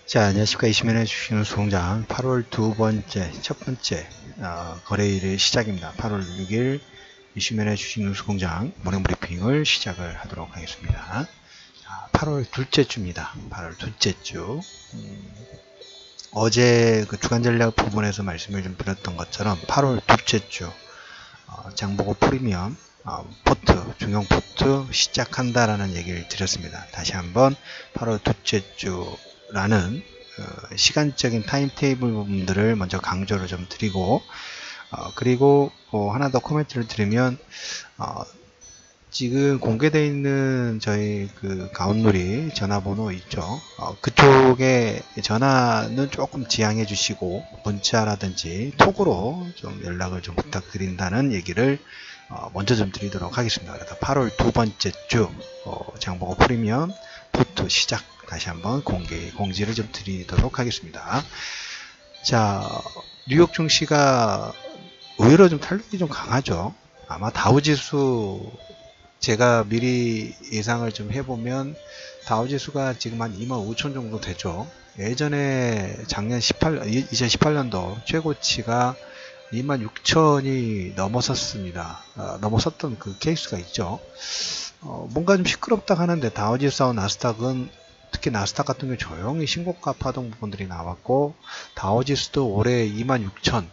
자, 안녕하십니까. 이시면의 주식뉴스공장 8월 첫 번째 거래일의 시작입니다. 8월 6일 이시면의 주식뉴스공장 모닝브리핑을 시작을 하도록 하겠습니다. 자, 8월 둘째 주입니다. 8월 둘째 주. 어제 그 주간 전략 부분에서 말씀을 좀 드렸던 것처럼 8월 둘째 주 장보고 프리미엄 포트, 중형 포트 시작한다라는 얘기를 드렸습니다. 다시 한번 8월 둘째 주라는 시간적인 타임테이블 부분들을 먼저 강조를 좀 드리고, 그리고 하나 더 코멘트를 드리면, 지금 공개되어 있는 저희 그 가온누리 전화번호 있죠. 그쪽에 전화는 조금 지양해 주시고 문자라든지 톡으로 좀 연락을 좀 부탁드린다는 얘기를 먼저 좀 드리도록 하겠습니다. 그래서 8월 두 번째 주 장보고 프리미엄 포트 시작 다시 한번 공지를 좀 드리도록 하겠습니다. 자, 뉴욕 증시가 의외로 좀 탄력이 좀 강하죠. 아마 다우지수 제가 미리 예상을 좀 해보면 다우지수가 지금 한 25,000 정도 되죠. 예전에 작년 2018년도 최고치가 26,000이 넘어섰습니다. 넘어섰던 그 케이스가 있죠. 뭔가 좀 시끄럽다 하는데 다우지수와 나스닥은 특히 나스닥 같은 경우 조용히 신고가 파동 부분들이 나왔고 다우지수도 올해 26,000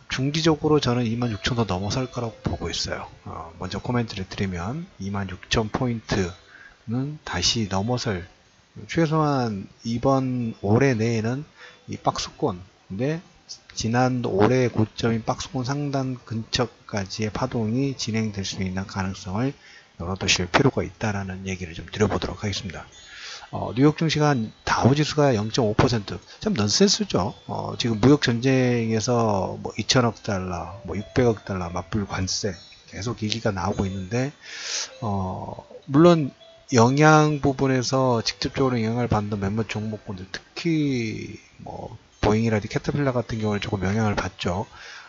중기적으로 저는 26,000도 넘어설 거라고 보고 있어요. 먼저 코멘트를 드리면 26,000포인트는 다시 넘어설 최소한 이번 올해 내에는 이 박스권인데 지난 올해 고점인 박스권 상단 근처까지의 파동이 진행될 수 있는 가능성을 열어두실 필요가 있다라는 얘기를 좀 드려보도록 하겠습니다. 뉴욕 증시가 다우지수가 0.5% 참 넌센스죠. 지금 무역 전쟁에서 뭐 2천억 달러, 뭐 600억 달러 맞불 관세 계속 얘기가 나오고 있는데 물론 영양 부분에서 직접적으로 영향을 받는 몇몇 종목군들 특히 뭐 보잉이라든지 캐터필러 같은 경우는 조금 영향을 받죠.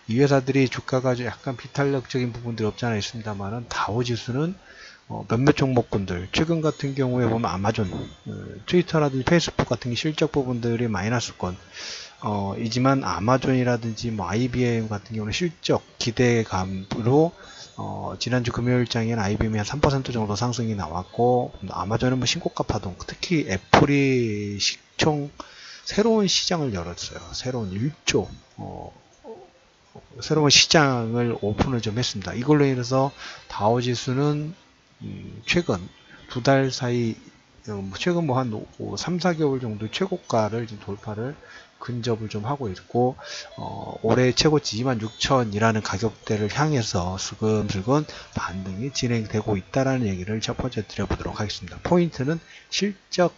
이 회사들이 주가가 약간 비탄력적인 부분들이 없지 않아 있습니다만은 다우지수는 몇몇 종목군들 최근 같은 경우에 보면 아마존, 트위터라든지 페이스북 같은 게 실적 부분들이 마이너스권 이지만 아마존이라든지 뭐 IBM 같은 경우는 실적 기대감으로 지난주 금요일장에는 IBM이 한 3% 정도 상승이 나왔고 아마존은 뭐 신고가 파동, 특히 애플이 새로운 시장을 열었어요. 새로운 1조 새로운 시장을 오픈을 좀 했습니다. 이걸로 인해서 다우지수는 최근 두 달 사이 최근 뭐 한 3, 4개월 정도 최고가를 좀 돌파를 근접을 좀 하고 있고 올해 최고치 26,000이라는 가격대를 향해서 슬금슬금 반등이 진행되고 있다라는 얘기를 첫 번째 드려보도록 하겠습니다. 포인트는 실적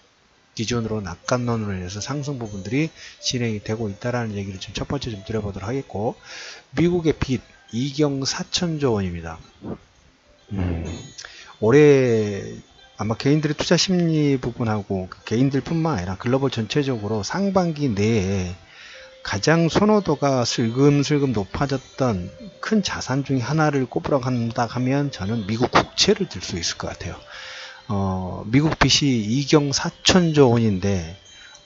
기준으로 낙관론으로 인해서 상승 부분들이 진행이 되고 있다라는 얘기를 좀 첫 번째 좀 드려보도록 하겠고 미국의 빚 이경 4천조 원입니다. 올해 아마 개인들의 투자 심리 부분하고 개인들뿐만 아니라 글로벌 전체적으로 상반기 내에 가장 선호도가 슬금슬금 높아졌던 큰 자산 중에 하나를 꼽으라고 한다 하면 저는 미국 국채를 들 수 있을 것 같아요. 미국 빚이 이경 4천조 원인데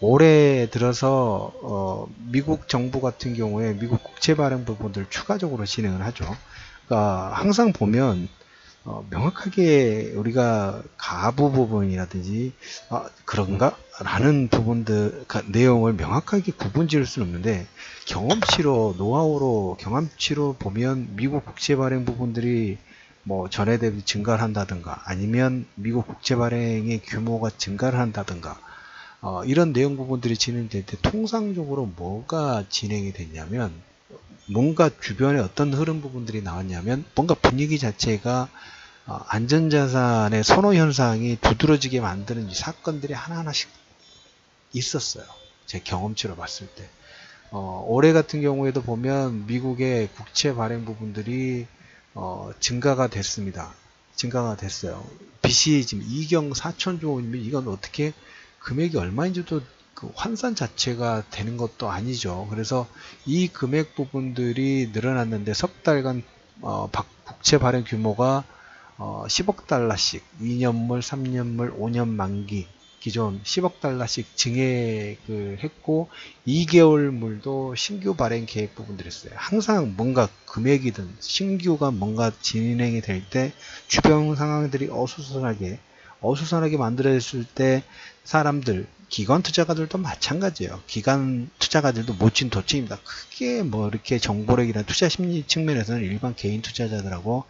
올해 들어서 미국 정부 같은 경우에 미국 국채 발행 부분들 추가적으로 진행을 하죠. 그러니까 항상 보면 명확하게 우리가 가부 부분이라든지 그런가? 라는 부분들 내용을 명확하게 구분 지을 수는 없는데 경험치로 노하우로 경험치로 보면 미국 국채 발행 부분들이 뭐 전에 대비 증가를 한다든가 아니면 미국 국채 발행의 규모가 증가를 한다든가 이런 내용 부분들이 진행될 때 통상적으로 뭐가 진행이 됐냐면 뭔가 주변에 어떤 흐름 부분들이 나왔냐면 뭔가 분위기 자체가 안전자산의 선호 현상이 두드러지게 만드는 사건들이 하나하나씩 있었어요. 제 경험치로 봤을 때. 올해 같은 경우에도 보면 미국의 국채 발행 부분들이 증가가 됐습니다. 증가가 됐어요. 빚이 지금 이경 4천조 원이면 이건 어떻게 금액이 얼마인지도 그 환산 자체가 되는 것도 아니죠. 그래서 이 금액 부분들이 늘어났는데 석 달간 국채 발행 규모가 10억 달러씩 2년물, 3년물, 5년 만기 기존 10억 달러씩 증액을 했고 2개월물도 신규 발행 계획 부분들이 있어요. 항상 뭔가 금액이든 신규가 뭔가 진행이 될 때 주변 상황들이 어수선하게 만들어졌을 때 사람들, 기관 투자가들도 마찬가지예요. 기관 투자가들도 못진 도치입니다. 크게 뭐 이렇게 정보력이나 투자 심리 측면에서는 일반 개인 투자자들하고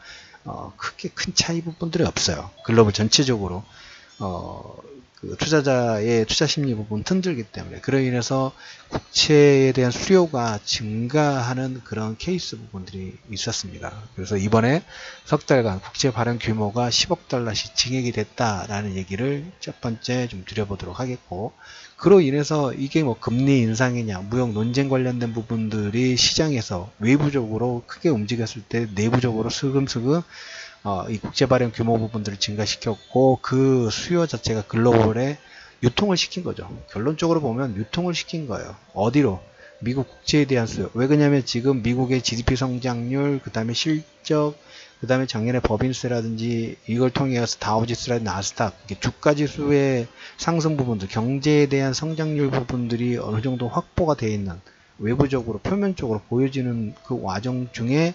크게 큰 차이 부분들이 없어요. 글로벌 전체적으로 그 투자자의 투자 심리 부분 튼들기 때문에 그로 인해서 국채에 대한 수요가 증가하는 그런 케이스 부분들이 있었습니다. 그래서 이번에 석 달간 국채 발행 규모가 10억 달러씩 증액이 됐다라는 얘기를 첫 번째 좀 드려보도록 하겠고, 그로 인해서 이게 뭐 금리 인상이냐 무역 논쟁 관련된 부분들이 시장에서 외부적으로 크게 움직였을 때 내부적으로 슬금슬금 이 국제 발행 규모 부분들을 증가시켰고 그 수요 자체가 글로벌에 유통을 시킨 거죠. 결론적으로 보면 유통을 시킨 거예요. 어디로? 미국 국채에 대한 수요. 왜 그러냐면 지금 미국의 GDP 성장률, 그 다음에 실적, 그 다음에 작년에 법인세라든지 이걸 통해서 다우지수라든지 나스닥, 주가 지수의 상승 부분들, 경제에 대한 성장률 부분들이 어느 정도 확보가 되어 있는 외부적으로 표면적으로 보여지는 그 과정 중에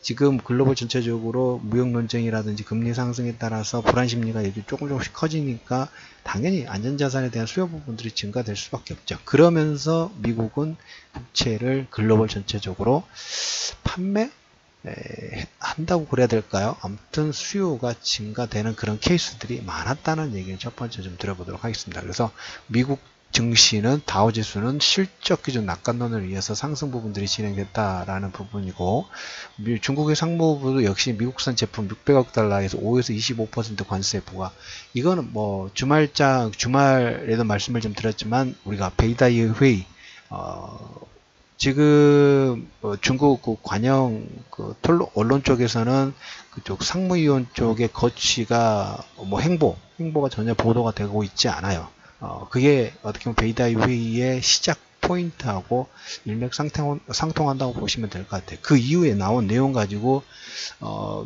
지금 글로벌 전체적으로 무역 논쟁이라든지 금리 상승에 따라서 불안 심리가 조금씩 커지니까 당연히 안전자산에 대한 수요 부분들이 증가될 수밖에 없죠. 그러면서 미국은 국채를 글로벌 전체적으로 판매 한다고 그래야 될까요? 아무튼 수요가 증가되는 그런 케이스들이 많았다는 얘기를 첫 번째 좀 들어보도록 하겠습니다. 그래서 미국 증시는 다우지수는 실적 기준 낙관론을 위해서 상승 부분들이 진행됐다라는 부분이고, 중국의 상무부도 역시 미국산 제품 600억 달러에서 5에서 25% 관세 부과. 이거는 뭐 주말에도 말씀을 좀 드렸지만 우리가 베이다이 회의 지금 중국 그 관영 언론 쪽에서는 그쪽 상무위원 쪽의 거취가 뭐 행보가 전혀 보도가 되고 있지 않아요. 그게 어떻게 보면 베이다이 회의의 시작 포인트하고 일맥상통한다고 보시면 될 것 같아요. 그 이후에 나온 내용 가지고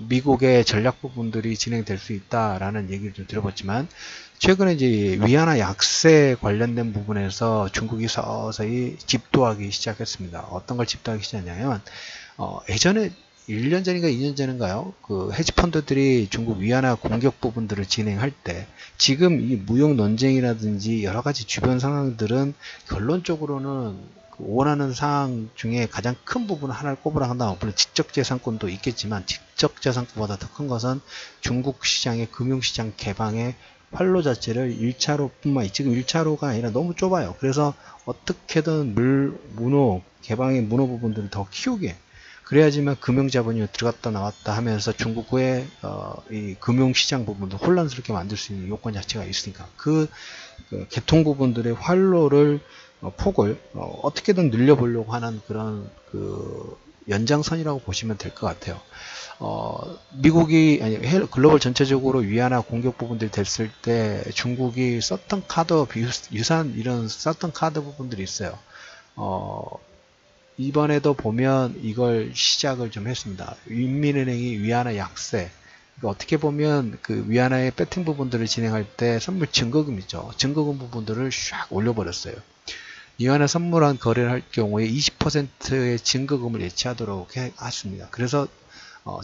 미국의 전략 부분들이 진행될 수 있다라는 얘기를 좀 들어봤지만, 최근에 이제 위안화 약세 관련된 부분에서 중국이 서서히 집도하기 시작했습니다. 어떤 걸 집도하기 시작했냐면 예전에 1년 전인가 2년 전인가요? 그 헤지펀드들이 중국 위안화 공격 부분들을 진행할 때 지금 이 무역 논쟁이라든지 여러 가지 주변 상황들은 결론적으로는 원하는 사항 중에 가장 큰 부분 하나를 꼽으라 한다면, 물론 지적재산권도 있겠지만 지적재산권보다 더 큰 것은 중국 시장의 금융시장 개방의 활로 자체를 1차로뿐만, 지금 1차로가 아니라 너무 좁아요. 그래서 어떻게든 개방의 문호 부분들을 더 키우게, 그래야지만 금융자본이 들어갔다 나왔다 하면서 중국의 이 금융시장 부분도 혼란스럽게 만들 수 있는 요건 자체가 있으니까 그 개통 부분들의 활로를 폭을 어떻게든 늘려보려고 하는 그런 연장선이라고 보시면 될 것 같아요. 미국이 글로벌 전체적으로 위안화 공격 부분들이 됐을 때 중국이 썼던 카드 유사한 이런 썼던 카드 부분들이 있어요. 이번에도 보면 이걸 시작을 좀 했습니다. 인민은행이 위안화 약세, 그러니까 어떻게 보면 그 위안화의 배팅 부분들을 진행할 때 선물 증거금이죠. 증거금 부분들을 샥 올려버렸어요. 위안화 선물한 거래를 할 경우에 20%의 증거금을 예치하도록 했습니다. 그래서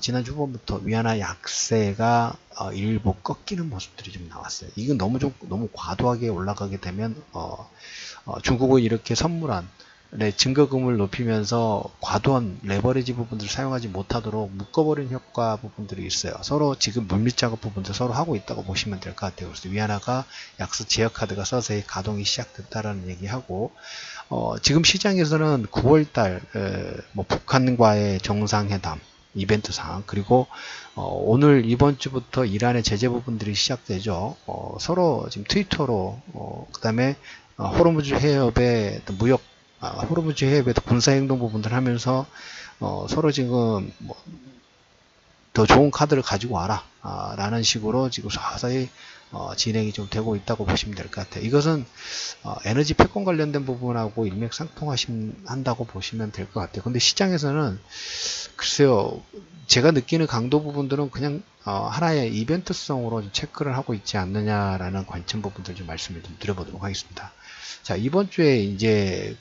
지난 주부터 위안화 약세가 일부 꺾이는 모습들이 좀 나왔어요. 이건 너무 과도하게 올라가게 되면 중국은 이렇게 선물한 증거금을 높이면서 과도한 레버리지 부분들을 사용하지 못하도록 묶어버린 효과 부분들이 있어요. 서로 지금 물밑 작업 부분들 서로 하고 있다고 보시면 될 것 같아요. 그래서 위안화가 약세 제어 카드가 서서히 가동이 시작됐다라는 얘기하고, 지금 시장에서는 9월달 뭐 북한과의 정상회담 이벤트상, 그리고 오늘 이번 주부터 이란의 제재 부분들이 시작되죠. 서로 지금 트위터로 그 다음에 호르무즈 해협의 호르무즈 해협에도 군사행동 부분들 하면서 서로 지금 더 좋은 카드를 가지고 와라 라는 식으로 지금 서서히 진행이 좀 되고 있다고 보시면 될 것 같아요. 이것은 에너지 패권 관련된 부분하고 일맥상통한다고 보시면 될 것 같아요. 근데 시장에서는 글쎄요, 제가 느끼는 강도 부분들은 그냥 하나의 이벤트성으로 체크를 하고 있지 않느냐라는 관점 부분들 좀 말씀을 좀 드려보도록 하겠습니다. 자, 이번 주에 이제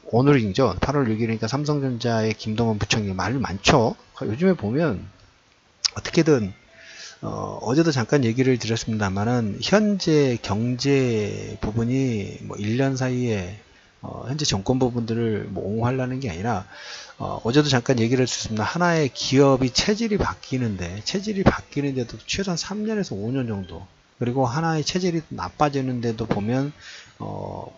오늘이죠. 8월 6일이니까 삼성전자의 김동원 부총리 말 많죠. 요즘에 보면 어떻게든 어제도 잠깐 얘기를 드렸습니다만은 현재 경제 부분이 뭐 1년 사이에 현재 정권 부분들을 뭐 옹호하려는 게 아니라 어제도 잠깐 얘기를 했습니다. 하나의 기업이 체질이 바뀌는데도 최소한 3년에서 5년 정도, 그리고 하나의 체질이 나빠지는데도 보면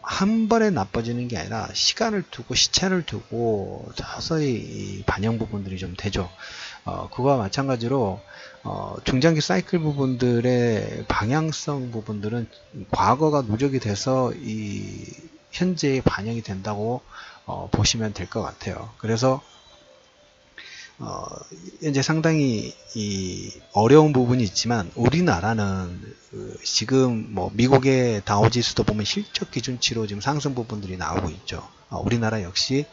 한 번에 나빠지는 게 아니라 시간을 두고 시차를 두고 서서히 반영 부분들이 좀 되죠. 그거와 마찬가지로 중장기 사이클 부분들의 방향성 부분들은 과거가 누적이 돼서 이 현재에 반영이 된다고 보시면 될 것 같아요. 그래서 현재 상당히 어려운 부분이 있지만 우리나라는 지금 뭐 미국의 다우지수도 보면 실적 기준치로 지금 상승 부분들이 나오고 있죠. 우리나라 역시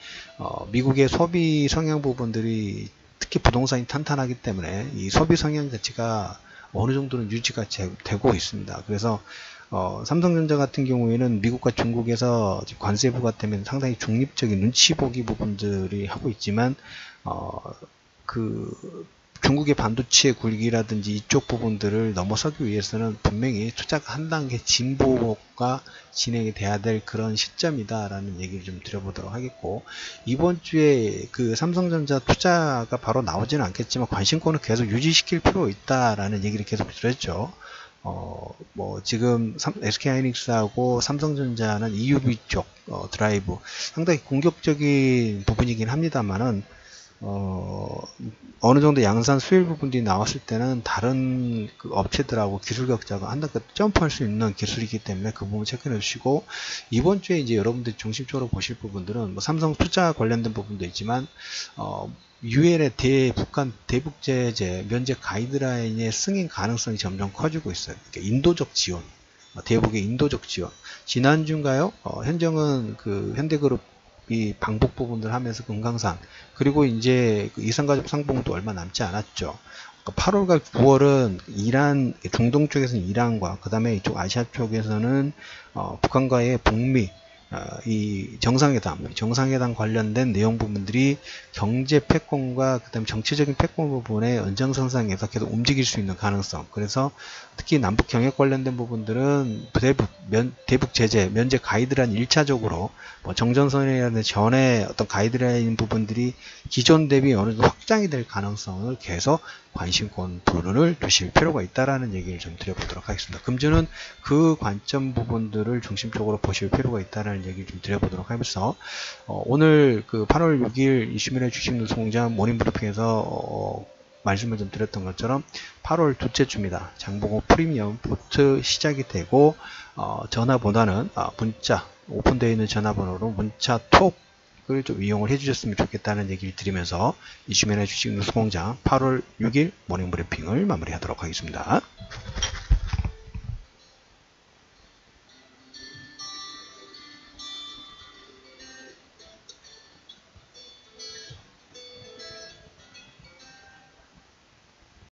미국의 소비 성향 부분들이 특히 부동산이 탄탄하기 때문에 이 소비 성향 자체가 어느 정도는 유지가 되고 있습니다. 그래서 삼성전자 같은 경우에는 미국과 중국에서 관세 부과 때문에 상당히 중립적인 눈치 보기 부분들이 하고 있지만 중국의 반도체 굴기라든지 이쪽 부분들을 넘어서기 위해서는 분명히 투자가 한 단계 진보가 진행이 돼야 될 그런 시점이다라는 얘기를 좀 드려보도록 하겠고, 이번 주에 삼성전자 투자가 바로 나오지는 않겠지만 관심권을 계속 유지시킬 필요 있다라는 얘기를 계속 드렸죠. 뭐 지금 SK하이닉스하고 삼성전자는 EUV 쪽 드라이브 상당히 공격적인 부분이긴 합니다만은 어느 정도 양산 수율 부분들이 나왔을 때는 다른 업체들하고 기술 격차가 한 단계 점프할 수 있는 기술이기 때문에 그 부분 체크해 주시고, 이번 주에 이제 여러분들이 중심적으로 보실 부분들은 뭐 삼성 투자 관련된 부분도 있지만 UL의 대북 제재 면제 가이드라인의 승인 가능성이 점점 커지고 있어요. 그러니까 인도적 지원, 대북의 인도적 지원. 지난주인가요? 현정은 현대그룹이 방북 부분들 하면서 금강산, 그리고 이제 이산가족 상봉도 얼마 남지 않았죠. 8월과 9월은 이란, 중동 쪽에서는 이란과, 그 다음에 이쪽 아시아 쪽에서는 북한과의 북미 이 정상회담 관련된 내용 부분들이 경제 패권과 그다음 정치적인 패권 부분의 연장선상에서 계속 움직일 수 있는 가능성. 그래서 특히 남북 경협 관련된 부분들은 대북 제재 면제 가이드라인 1차적으로 뭐 정전선이라는 전에 어떤 가이드라인 부분들이 기존 대비 어느 정도 확장이 될 가능성을 계속 관심권 부분을 두실 필요가 있다라는 얘기를 좀 드려보도록 하겠습니다. 금주는 그 관점 부분들을 중심적으로 보실 필요가 있다라는 얘기를 좀 드려보도록 하면서 오늘 8월 6일 이슈민의 주식뉴스공장 모닝브리핑에서 말씀을 좀 드렸던 것처럼 8월 둘째 주입니다. 장보고 프리미엄 포트 시작이 되고 전화보다는 문자 오픈되어 있는 전화번호로 문자 톡을 좀 이용을 해주셨으면 좋겠다는 얘기를 드리면서 이슈민의 주식뉴스공장 8월 6일 모닝브리핑을 마무리하도록 하겠습니다.